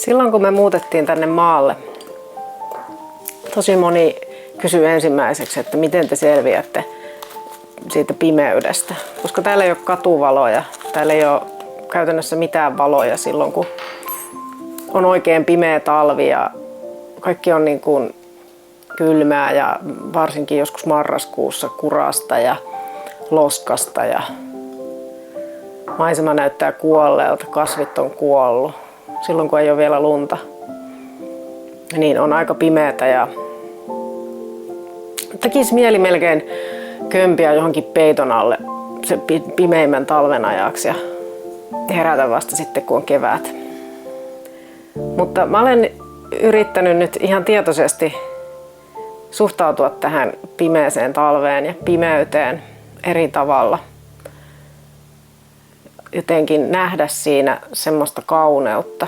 Silloin kun me muutettiin tänne maalle, tosi moni kysyi ensimmäiseksi, että miten te selviätte siitä pimeydestä. Koska täällä ei ole katuvaloja, täällä ei ole käytännössä mitään valoja silloin kun on oikein pimeä talvi ja kaikki on niin kuin kylmää ja varsinkin joskus marraskuussa kurasta ja loskasta ja maisema näyttää kuolleelta, kasvit on kuollut. Silloin kun ei ole vielä lunta, niin on aika pimeätä ja tekisi mieli melkein kömpiä johonkin peiton alle se pimeimmän talven ajaksi ja herätä vasta sitten kun on kevät. Mutta mä olen yrittänyt nyt ihan tietoisesti suhtautua tähän pimeeseen talveen ja pimeyteen eri tavalla. Jotenkin nähdä siinä semmoista kauneutta,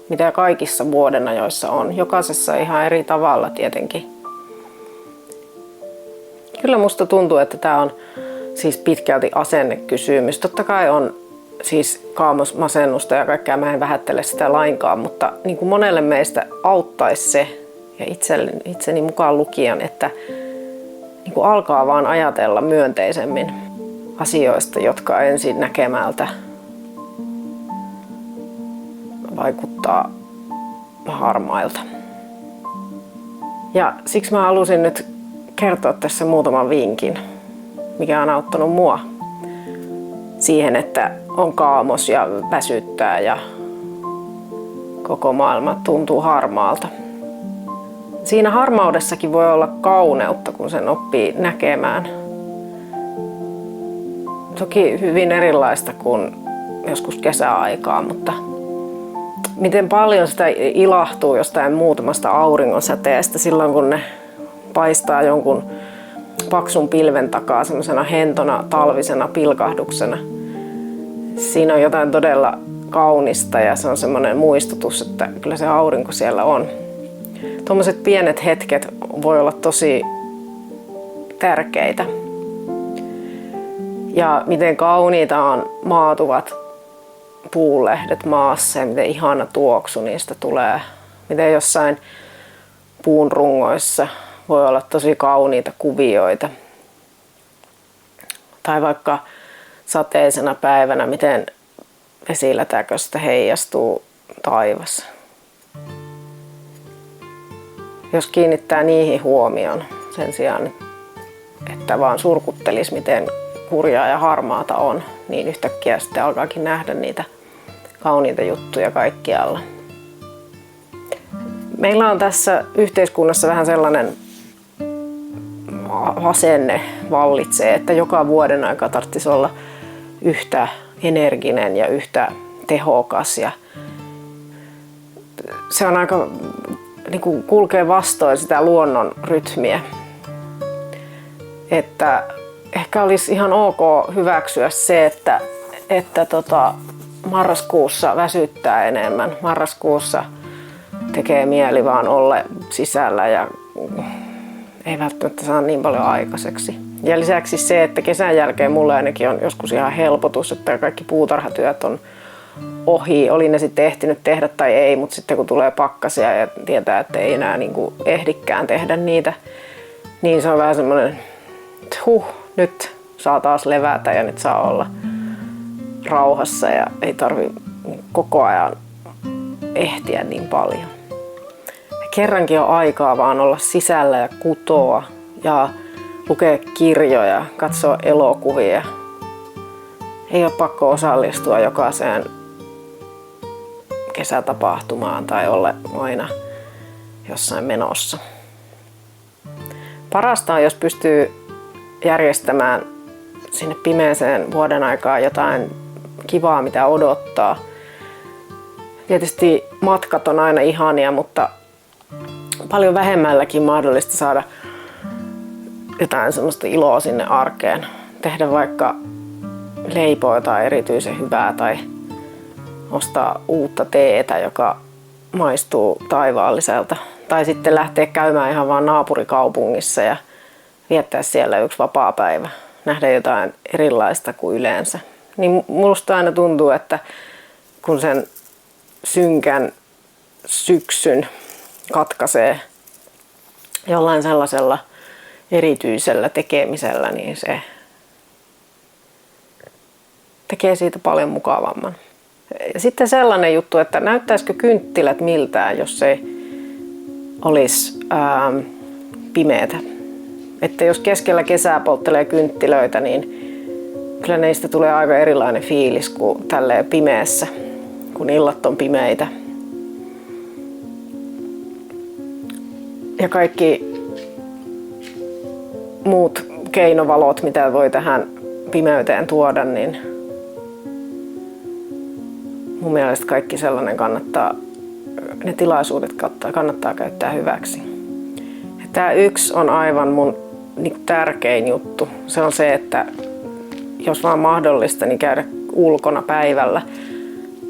mitä kaikissa vuodenajoissa on. Jokaisessa ihan eri tavalla tietenkin. Kyllä musta tuntuu, että tämä on siis pitkälti asennekysymys. Totta kai on siis kaamosmasennusta ja kaikkea, mä en vähättele sitä lainkaan, mutta niin kuin monelle meistä auttaisi se, ja itseni mukaan lukien, että niin kuin alkaa vaan ajatella myönteisemmin asioista, jotka ensin näkemältä vaikuttaa harmailta. Ja siksi mä halusin nyt kertoa tässä muutaman vinkin, mikä on auttanut mua siihen, että on kaamos ja väsyttää ja koko maailma tuntuu harmaalta. Siinä harmaudessakin voi olla kauneutta, kun sen oppii näkemään. Toki hyvin erilaista kuin joskus kesäaikaa, mutta miten paljon sitä ilahtuu jostain muutamasta auringonsäteestä silloin, kun ne paistaa jonkun paksun pilven takaa semmoisena hentona talvisena pilkahduksena. Siinä on jotain todella kaunista ja se on semmoinen muistutus, että kyllä se aurinko siellä on. Tuommoiset pienet hetket voi olla tosi tärkeitä. Ja miten kauniita on maatuvat puulehdet maassa ja miten ihana tuoksu niistä tulee. Miten jossain puun rungoissa voi olla tosi kauniita kuvioita. Tai vaikka sateisena päivänä, miten vesilätäköstä heijastuu taivas. Jos kiinnittää niihin huomioon sen sijaan, että vaan surkuttelisi, miten kurjaa ja harmaata on, niin yhtäkkiä sitten alkaakin nähdä niitä kauniita juttuja kaikkialla. Meillä on tässä yhteiskunnassa vähän sellainen asenne vallitsee, että joka vuoden aika tarvitsisi olla yhtä energinen ja yhtä tehokas. Ja se on aika niin kuin kulkee vastoin sitä luonnon rytmiä. Että ehkä olisi ihan ok hyväksyä se, että marraskuussa väsyttää enemmän. Marraskuussa tekee mieli vaan olla sisällä ja ei välttämättä saa niin paljon aikaiseksi. Ja lisäksi se, että kesän jälkeen mulle ainakin on joskus ihan helpotus, että kaikki puutarhatyöt on ohi. Oli ne sitten ehtinyt tehdä tai ei, mutta sitten kun tulee pakkasia ja tietää, että ei enää niin kuin ehdikään tehdä niitä, niin se on vähän semmoinen, että nyt saa taas levätä ja nyt saa olla rauhassa ja ei tarvi koko ajan ehtiä niin paljon. Kerrankin on aikaa vaan olla sisällä ja kutoa ja lukea kirjoja, katsoa elokuvia. Ei ole pakko osallistua jokaiseen kesätapahtumaan tai olla aina jossain menossa. Parasta on, jos pystyy järjestämään sinne pimeeseen vuoden aikaan jotain kivaa, mitä odottaa. Tietysti matkat on aina ihania, mutta paljon vähemmälläkin mahdollista saada jotain semmoista iloa sinne arkeen. Tehdä vaikka leipoa jotain erityisen hyvää tai ostaa uutta teetä, joka maistuu taivaalliselta. Tai sitten lähteä käymään ihan vaan naapurikaupungissa ja viettää siellä yksi vapaapäivä. Nähdä jotain erilaista kuin yleensä. Niin musta aina tuntuu, että kun sen synkän syksyn katkaisee jollain sellaisella erityisellä tekemisellä, niin se tekee siitä paljon mukavamman. Ja sitten sellainen juttu, että näyttäisikö kynttilät miltään, jos ei olisi pimeätä. Että jos keskellä kesää polttelee kynttilöitä, niin kyllä niistä tulee aika erilainen fiilis kuin tälleen pimeässä, kun illat on pimeitä. Ja kaikki muut keinovalot, mitä voi tähän pimeyteen tuoda, niin mun mielestä kaikki sellainen ne tilaisuudet kannattaa käyttää hyväksi. Tämä yksi on aivan mun tärkein juttu. Se on se, että jos vaan mahdollista, niin käydä ulkona päivällä.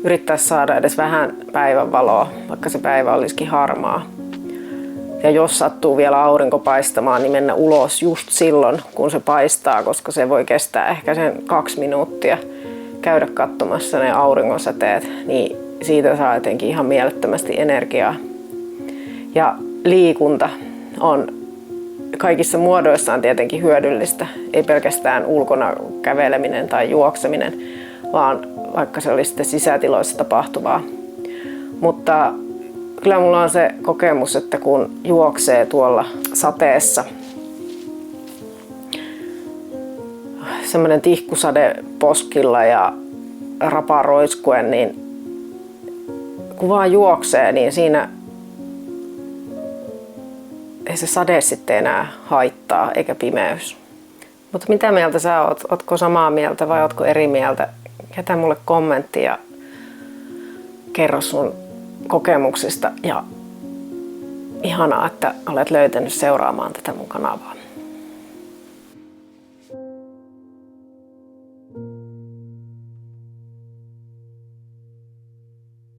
Yrittää saada edes vähän päivänvaloa, vaikka se päivä olisikin harmaa. Ja jos sattuu vielä aurinko paistamaan, niin mennä ulos just silloin, kun se paistaa, koska se voi kestää ehkä sen 2 minuuttia. Käydä katsomassa ne auringonsäteet, niin siitä saa jotenkin ihan mielettömästi energiaa. Ja liikunta on kaikissa muodoissaan tietenkin hyödyllistä. Ei pelkästään ulkona käveleminen tai juokseminen, vaan vaikka se olisi sitten sisätiloissa tapahtuvaa. Mutta kyllä mulla on se kokemus, että kun juoksee tuolla sateessa, semmoinen tihkusade poskilla ja rapa roiskuen, niin kun vaan juoksee, niin siinä ei se sade sitten enää haittaa eikä pimeys. Mutta mitä mieltä sä oot? Ootko samaa mieltä vai ootko eri mieltä? Jätä mulle kommentti ja kerro sun kokemuksista. Ja ihanaa, että olet löytänyt seuraamaan tätä mun kanavaa.